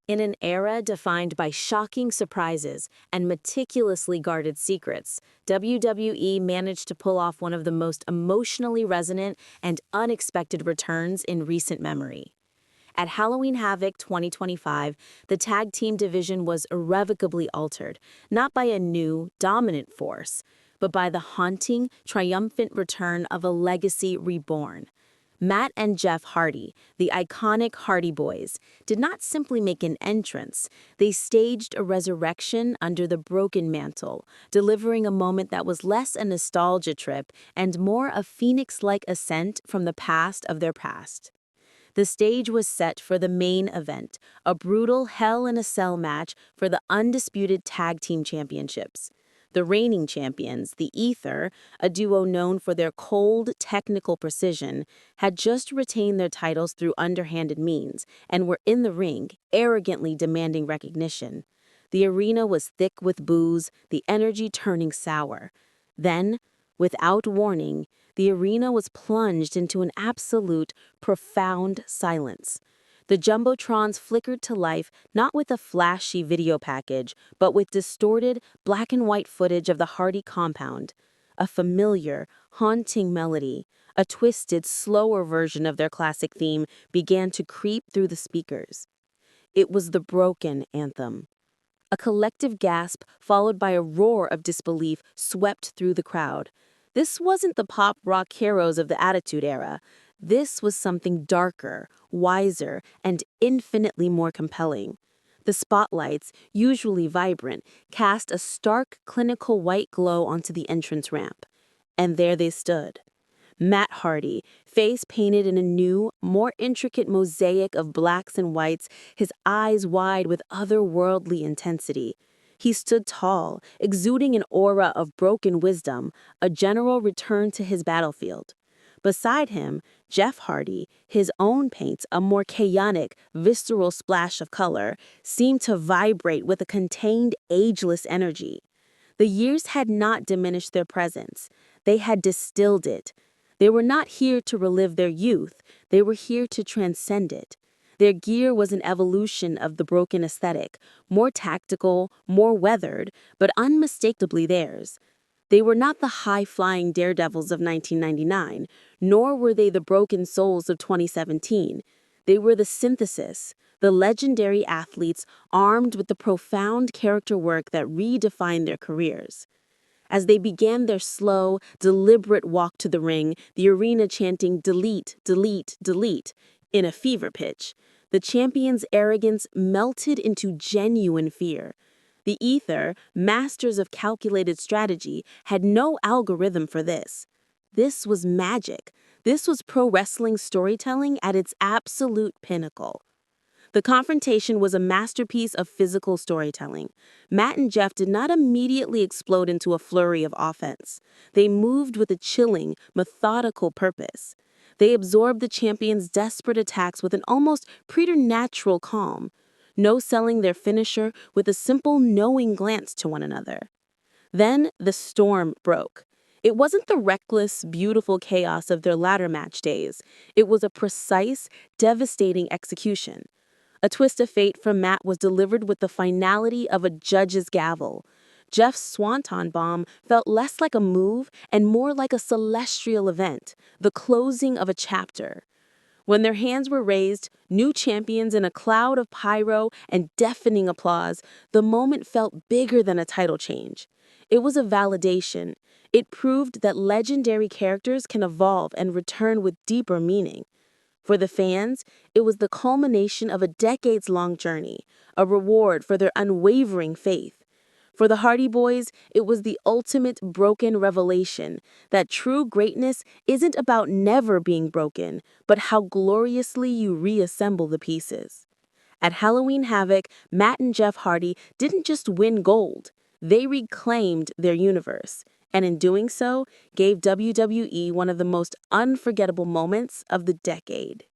In an era defined by shocking surprises and meticulously guarded secrets, WWE managed to pull off one of the most emotionally resonant and unexpected returns in recent memory. At Halloween Havoc 2025, the tag team division was irrevocably altered, not by a new, dominant force, but by the haunting, triumphant return of a legacy reborn. Matt and Jeff Hardy, the iconic Hardy Boys, did not simply make an entrance, they staged a resurrection under the broken mantle, delivering a moment that was less a nostalgia trip and more a phoenix-like ascent from the past of their past. The stage was set for the main event, a brutal Hell in a Cell match for the undisputed tag team championships. The reigning champions, the Ether, a duo known for their cold, technical precision, had just retained their titles through underhanded means and were in the ring, arrogantly demanding recognition. The arena was thick with boos, the energy turning sour. Then, without warning, the arena was plunged into an absolute, profound silence. The jumbotrons flickered to life not with a flashy video package, but with distorted, black and white footage of the Hardy compound. A familiar, haunting melody, a twisted, slower version of their classic theme, began to creep through the speakers. It was the Broken anthem. A collective gasp, followed by a roar of disbelief, swept through the crowd. This wasn't the pop rock heroes of the Attitude Era. This was something darker, wiser, and infinitely more compelling. The spotlights, usually vibrant, cast a stark, clinical white glow onto the entrance ramp. And there they stood. Matt Hardy, face painted in a new, more intricate mosaic of blacks and whites, his eyes wide with otherworldly intensity. He stood tall, exuding an aura of broken wisdom, a general return to his battlefield. Beside him, Jeff Hardy, his own paint, a more chaotic, visceral splash of color, seemed to vibrate with a contained, ageless energy. The years had not diminished their presence. They had distilled it. They were not here to relive their youth. They were here to transcend it. Their gear was an evolution of the Broken aesthetic, more tactical, more weathered, but unmistakably theirs. They were not the high-flying daredevils of 1999, nor were they the Broken Souls of 2017. They were the synthesis, the legendary athletes armed with the profound character work that redefined their careers. As they began their slow, deliberate walk to the ring, the arena chanting "Delete, delete, delete" in a fever pitch, the champions' arrogance melted into genuine fear. The Ether, masters of calculated strategy, had no algorithm for this. This was magic. This was pro wrestling storytelling at its absolute pinnacle. The confrontation was a masterpiece of physical storytelling. Matt and Jeff did not immediately explode into a flurry of offense. They moved with a chilling, methodical purpose. They absorbed the champions' desperate attacks with an almost preternatural calm. No selling their finisher with a simple knowing glance to one another. Then the storm broke. It wasn't the reckless, beautiful chaos of their latter match days. It was a precise, devastating execution. A twist of fate from Matt was delivered with the finality of a judge's gavel. Jeff's Swanton Bomb felt less like a move and more like a celestial event, the closing of a chapter. When their hands were raised, new champions in a cloud of pyro and deafening applause, the moment felt bigger than a title change. It was a validation. It proved that legendary characters can evolve and return with deeper meaning. For the fans, it was the culmination of a decades-long journey, a reward for their unwavering faith. For the Hardy Boys, it was the ultimate broken revelation that true greatness isn't about never being broken, but how gloriously you reassemble the pieces. At Halloween Havoc, Matt and Jeff Hardy didn't just win gold, they reclaimed their universe, and in doing so, gave WWE one of the most unforgettable moments of the decade.